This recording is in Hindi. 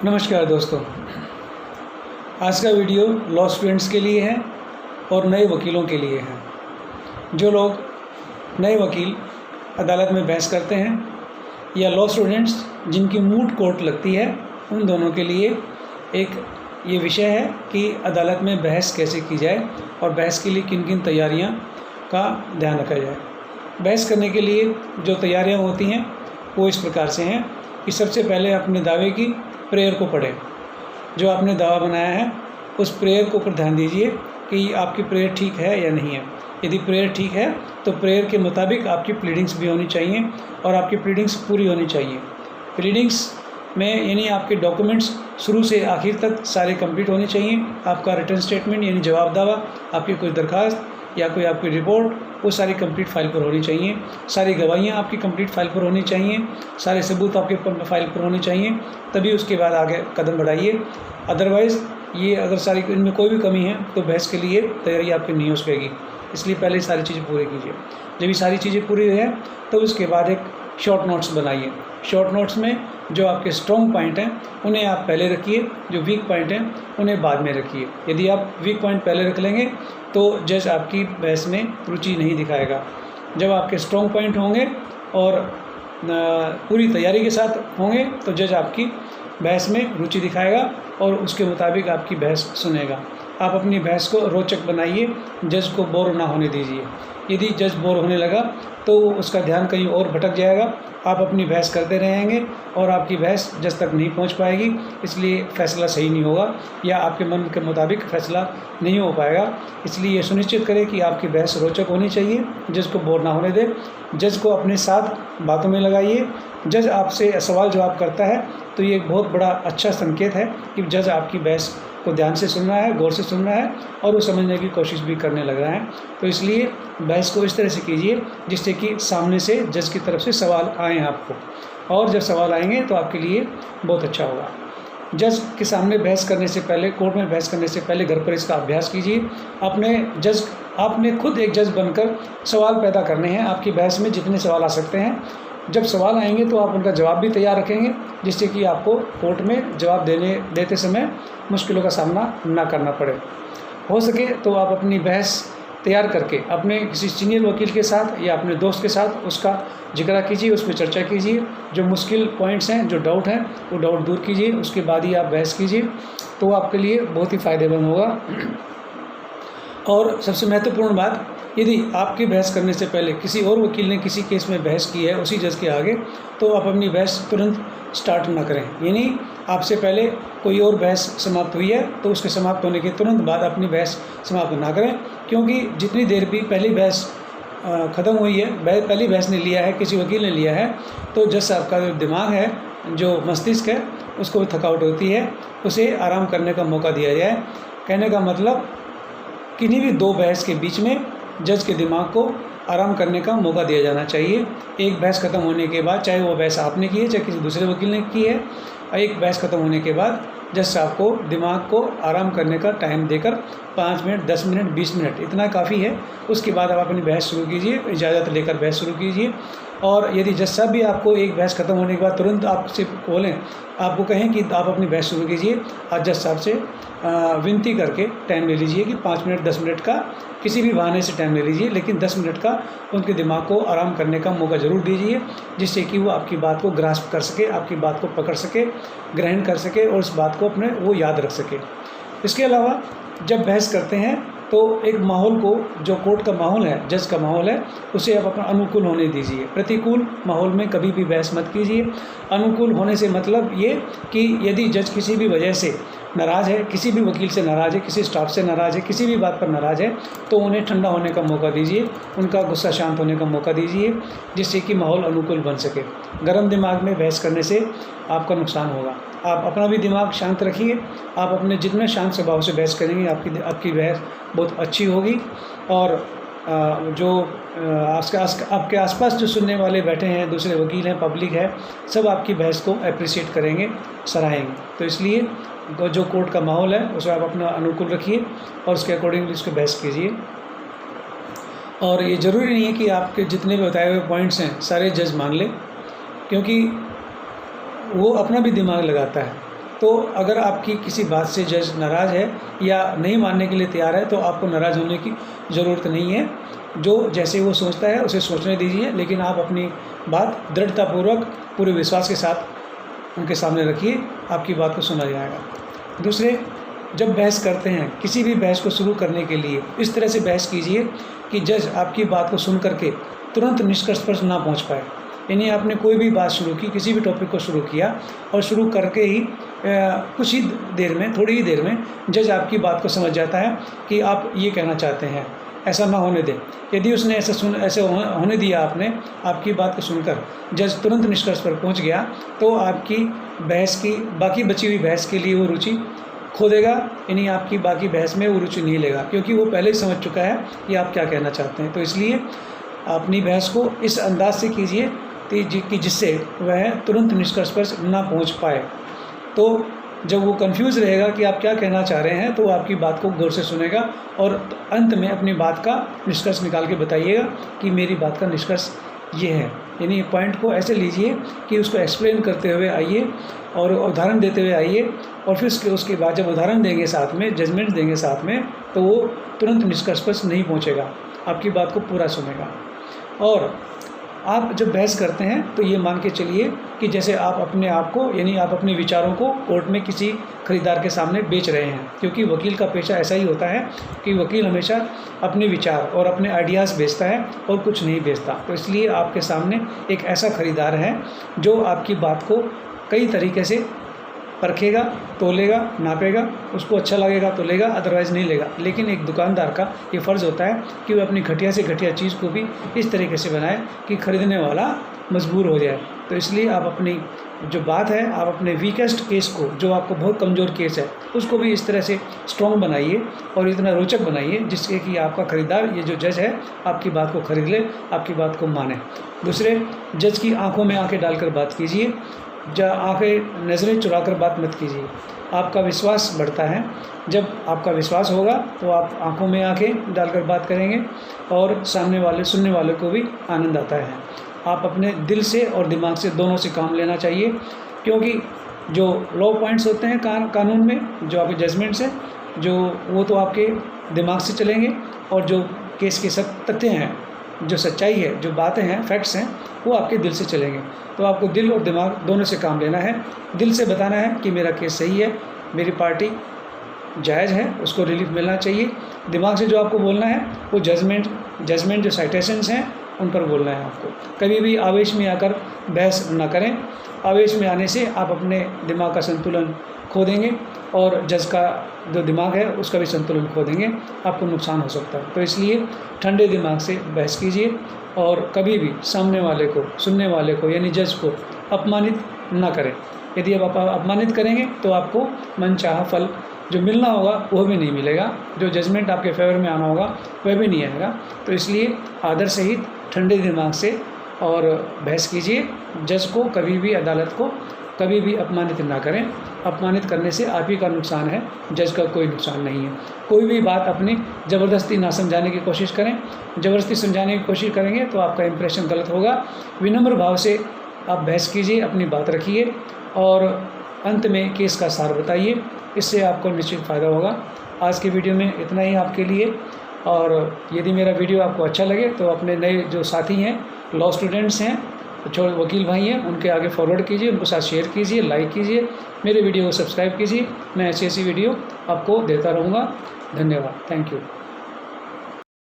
नमस्कार दोस्तों, आज का वीडियो लॉ स्टूडेंट्स के लिए है और नए वकीलों के लिए है। जो लोग नए वकील अदालत में बहस करते हैं या लॉ स्टूडेंट्स जिनकी मूट कोर्ट लगती है, उन दोनों के लिए एक ये विषय है कि अदालत में बहस कैसे की जाए और बहस के लिए किन किन तैयारियां का ध्यान रखा जाए। बहस करने के लिए जो तैयारियां होती हैं वो इस प्रकार से हैं कि सबसे पहले अपने दावे की प्रेयर को पढ़ें। जो आपने दावा बनाया है उस प्रेयर को ऊपर ध्यान दीजिए कि आपकी प्रेयर ठीक है या नहीं है। यदि प्रेयर ठीक है तो प्रेयर के मुताबिक आपकी प्लीडिंग्स भी होनी चाहिए और आपकी प्लीडिंग्स पूरी होनी चाहिए। प्लीडिंग्स में यानी आपके डॉक्यूमेंट्स शुरू से आखिर तक सारे कंप्लीट होने चाहिए। आपका रिटर्न स्टेटमेंट यानी जवाब दावा, आपकी कोई दरख्वास्त या कोई आपकी रिपोर्ट, वो सारी कंप्लीट फाइल पर होनी चाहिए। सारी गवाहियाँ आपकी कंप्लीट फाइल पर होनी चाहिए। सारे सबूत आपके फाइल पर होने चाहिए, तभी उसके बाद आगे कदम बढ़ाइए। अदरवाइज़ ये अगर सारी इनमें कोई भी कमी है तो बहस के लिए तैयारी आपकी नहीं हो सकेगी। इसलिए पहले सारी चीज़ें पूरी कीजिए। जब ये सारी चीज़ें पूरी हो जाए तो उसके बाद एक शॉर्ट नोट्स बनाइए। शॉर्ट नोट्स में जो आपके स्ट्रॉन्ग पॉइंट हैं उन्हें आप पहले रखिए, जो वीक पॉइंट हैं उन्हें बाद में रखिए। यदि आप वीक पॉइंट पहले रख लेंगे तो जज आपकी बहस में रुचि नहीं दिखाएगा। जब आपके स्ट्रॉन्ग पॉइंट होंगे और पूरी तैयारी के साथ होंगे तो जज आपकी बहस में रुचि दिखाएगा और उसके मुताबिक आपकी बहस सुनेगा। आप अपनी बहस को रोचक बनाइए, जज को बोर ना होने दीजिए। यदि जज बोर होने लगा तो उसका ध्यान कहीं और भटक जाएगा। आप अपनी बहस करते रहेंगे और आपकी बहस जज तक नहीं पहुंच पाएगी, इसलिए फ़ैसला सही नहीं होगा या आपके मन के मुताबिक फ़ैसला नहीं हो पाएगा। इसलिए ये सुनिश्चित करें कि आपकी बहस रोचक होनी चाहिए, जज को बोर ना होने दें। जज को अपने साथ बातों में लगाइए। जज आपसे सवाल जवाब करता है तो ये एक बहुत बड़ा अच्छा संकेत है कि जज आपकी बहस को ध्यान से सुन रहा है, गौर से सुन रहा है और वो समझने की कोशिश भी करने लग रहा है। तो इसलिए बहस को इस तरह से कीजिए जिससे कि सामने से जज की तरफ से सवाल आएँ आपको, और जब सवाल आएंगे तो आपके लिए बहुत अच्छा होगा। जज के सामने बहस करने से पहले, कोर्ट में बहस करने से पहले घर पर इसका अभ्यास कीजिए। आपने खुद एक जज बनकर सवाल पैदा करने हैं। आपकी बहस में जितने सवाल आ सकते हैं, जब सवाल आएंगे तो आप उनका जवाब भी तैयार रखेंगे जिससे कि आपको कोर्ट में जवाब देते समय मुश्किलों का सामना ना करना पड़े। हो सके तो आप अपनी बहस तैयार करके अपने किसी सीनियर वकील के साथ या अपने दोस्त के साथ उसका जिक्र कीजिए, उस पर चर्चा कीजिए। जो मुश्किल पॉइंट्स हैं, जो डाउट हैं, वो डाउट दूर कीजिए। उसके बाद ही आप बहस कीजिए, तो आपके लिए बहुत ही फ़ायदेमंद होगा। और सबसे महत्वपूर्ण बात, यदि आपकी बहस करने से पहले किसी और वकील ने किसी केस में बहस की है उसी जज के आगे, तो आप अपनी बहस तुरंत स्टार्ट ना करें। यानी आपसे पहले कोई और बहस समाप्त हुई है तो उसके समाप्त होने के तुरंत बाद अपनी बहस समाप्त ना करें, क्योंकि जितनी देर भी पहली बहस ख़त्म हुई है, पहली बहस ने लिया है, किसी वकील ने लिया है, तो जज साहब का जो दिमाग है, जो मस्तिष्क है, उसको भी थकावट होती है, उसे आराम करने का मौका दिया जाए। कहने का मतलब, किन्हीं भी दो बहस के बीच में जज के दिमाग को आराम करने का मौका दिया जाना चाहिए। एक बहस ख़त्म होने के बाद, चाहे वो बहस आपने की है चाहे किसी दूसरे वकील ने की है, एक बहस ख़त्म होने के बाद जज साहब को दिमाग को आराम करने का टाइम देकर 5 मिनट, 10 मिनट, 20 मिनट इतना काफ़ी है। उसके बाद आप अपनी बहस शुरू कीजिए, इजाज़त लेकर बहस शुरू कीजिए। और यदि जज साहब भी आपको एक बहस ख़त्म होने के बाद तुरंत आपसे बोलें, आपको कहें कि आप अपनी बहस शुरू कीजिए, आज जज साहब से विनती करके टाइम ले लीजिए कि 5 मिनट, 10 मिनट का किसी भी बहाने से टाइम ले लीजिए, लेकिन 10 मिनट का उनके दिमाग को आराम करने का मौका ज़रूर दीजिए, जिससे कि वो आपकी बात को ग्रास्प कर सके, आपकी बात को पकड़ सके, ग्रहण कर सके और उस बात को अपने वो याद रख सके। इसके अलावा जब बहस करते हैं तो एक माहौल को, जो कोर्ट का माहौल है, जज का माहौल है, उसे आप अपना अनुकूल होने दीजिए। प्रतिकूल माहौल में कभी भी बहस मत कीजिए। अनुकूल होने से मतलब ये कि यदि जज किसी भी वजह से नाराज़ है, किसी भी वकील से नाराज़ है, किसी स्टाफ से नाराज़ है, किसी भी बात पर नाराज़ है, तो उन्हें ठंडा होने का मौका दीजिए, उनका गुस्सा शांत होने का मौका दीजिए, जिससे कि माहौल अनुकूल बन सके। गर्म दिमाग में बहस करने से आपका नुकसान होगा। आप अपना भी दिमाग शांत रखिए। आप अपने जितने शांत स्वभाव से बहस करेंगे आपकी बहस बहुत अच्छी होगी। और जो आपके आसपास जो सुनने वाले बैठे हैं, दूसरे वकील हैं, पब्लिक है, सब आपकी बहस को अप्रिशिएट करेंगे, सराहेंगे। तो इसलिए जो कोर्ट का माहौल है उसे आप अपना अनुकूल रखिए और उसके अकॉर्डिंगली उसको बहस कीजिए। और ये ज़रूरी नहीं है कि आपके जितने भी बताए हुए पॉइंट्स हैं सारे जज मान लें, क्योंकि वो अपना भी दिमाग लगाता है। तो अगर आपकी किसी बात से जज नाराज़ है या नहीं मानने के लिए तैयार है तो आपको नाराज़ होने की ज़रूरत नहीं है। जो जैसे वो सोचता है उसे सोचने दीजिए, लेकिन आप अपनी बात दृढ़तापूर्वक पूरे विश्वास के साथ उनके सामने रखिए, आपकी बात को सुना जाएगा। दूसरे, जब बहस करते हैं, किसी भी बहस को शुरू करने के लिए इस तरह से बहस कीजिए कि जज आपकी बात को सुन करके तुरंत निष्कर्ष पर ना पहुँच पाए। यानी आपने कोई भी बात शुरू की, किसी भी टॉपिक को शुरू किया और शुरू करके ही कुछ ही देर में, थोड़ी ही देर में जज आपकी बात को समझ जाता है कि आप ये कहना चाहते हैं। ऐसा ना होने दें। यदि उसने ऐसे होने दिया, आपकी बात को सुनकर जज तुरंत निष्कर्ष पर पहुंच गया, तो आपकी बहस की बाकी बची हुई बहस के लिए वो रुचि खो देगा। यानी आपकी बाकी बहस में वो रुचि नहीं लेगा, क्योंकि वो पहले ही समझ चुका है कि आप क्या कहना चाहते हैं। तो इसलिए अपनी बहस को इस अंदाज से कीजिए कि जिससे वह तुरंत निष्कर्ष पर ना पहुंच पाए। तो जब वो कंफ्यूज रहेगा कि आप क्या कहना चाह रहे हैं, तो वो आपकी बात को गौर से सुनेगा और अंत में अपनी बात का निष्कर्ष निकाल के बताइएगा कि मेरी बात का निष्कर्ष ये है। यानी पॉइंट को ऐसे लीजिए कि उसको एक्सप्लेन करते हुए आइए और उदाहरण देते हुए आइए, और फिर उसके बाद जब उदाहरण देंगे साथ में, जजमेंट देंगे साथ में, तो वो तुरंत निष्कर्ष पर नहीं पहुँचेगा, आपकी बात को पूरा सुनेगा। और आप जब बहस करते हैं तो ये मान के चलिए कि जैसे आप अपने आप को, यानी आप अपने विचारों को कोर्ट में किसी खरीदार के सामने बेच रहे हैं, क्योंकि वकील का पेशा ऐसा ही होता है कि वकील हमेशा अपने विचार और अपने आइडियाज़ बेचता है और कुछ नहीं बेचता। तो इसलिए आपके सामने एक ऐसा खरीदार है जो आपकी बात को कई तरीके से परखेगा, तोलेगा, नापेगा, उसको अच्छा लगेगा तो लेगा, अदरवाइज़ नहीं लेगा। लेकिन एक दुकानदार का ये फ़र्ज़ होता है कि वह अपनी घटिया से घटिया चीज़ को भी इस तरीके से बनाए कि ख़रीदने वाला मजबूर हो जाए। तो इसलिए आप अपनी जो बात है, आप अपने वीकेस्ट केस को, जो आपको बहुत कमज़ोर केस है, उसको भी इस तरह से स्ट्रॉन्ग बनाइए और इतना रोचक बनाइए जिससे कि आपका ख़रीदार, ये जो जज है, आपकी बात को ख़रीद ले, आपकी बात को माने। दूसरे, जज की आंखों में आंखें डालकर बात कीजिए, आंखें नज़रें चुराकर बात मत कीजिए। आपका विश्वास बढ़ता है। जब आपका विश्वास होगा तो आप आंखों में आंखें डालकर बात करेंगे और सामने वाले, सुनने वाले को भी आनंद आता है। आप अपने दिल से और दिमाग से, दोनों से काम लेना चाहिए, क्योंकि जो लॉ पॉइंट्स होते हैं कानून में, जो आपके जजमेंट्स हैं, वो तो आपके दिमाग से चलेंगे, और जो केस के सब तथ्य हैं, जो सच्चाई है, जो बातें हैं, फैक्ट्स हैं, वो आपके दिल से चलेंगे। तो आपको दिल और दिमाग दोनों से काम लेना है। दिल से बताना है कि मेरा केस सही है, मेरी पार्टी जायज़ है, उसको रिलीफ मिलना चाहिए। दिमाग से जो आपको बोलना है वो जजमेंट जो साइटेशंस हैं उन पर बोलना है आपको। कभी भी आवेश में आकर बहस ना करें। आवेश में आने से आप अपने दिमाग का संतुलन खो देंगे और जज का जो दिमाग है उसका भी संतुलन खो देंगे, आपको नुकसान हो सकता है। तो इसलिए ठंडे दिमाग से बहस कीजिए और कभी भी सामने वाले को, सुनने वाले को, यानी जज को अपमानित ना करें। यदि आप अपमानित करेंगे तो आपको मनचाहा फल जो मिलना होगा वो भी नहीं मिलेगा, जो जजमेंट आपके फेवर में आना होगा वह भी नहीं आएगा। तो इसलिए आदर सहित ठंडे दिमाग से और बहस कीजिए। जज को कभी भी, अदालत को कभी भी अपमानित ना करें। अपमानित करने से आप ही का नुकसान है, जज का कोई नुकसान नहीं है। कोई भी बात अपनी ज़बरदस्ती ना समझाने की कोशिश करें। ज़बरदस्ती समझाने की कोशिश करेंगे तो आपका इंप्रेशन गलत होगा। विनम्र भाव से आप बहस कीजिए, अपनी बात रखिए और अंत में केस का सार बताइए। इससे आपको निश्चित फ़ायदा होगा। आज की वीडियो में इतना ही आपके लिए। और यदि मेरा वीडियो आपको अच्छा लगे तो अपने नए जो साथी हैं, लॉ स्टूडेंट्स हैं, जो वकील भाई हैं, उनके आगे फॉरवर्ड कीजिए, उनको साथ शेयर कीजिए, लाइक कीजिए, मेरे वीडियो को सब्सक्राइब कीजिए। मैं ऐसी वीडियो आपको देता रहूँगा। धन्यवाद। Thank you.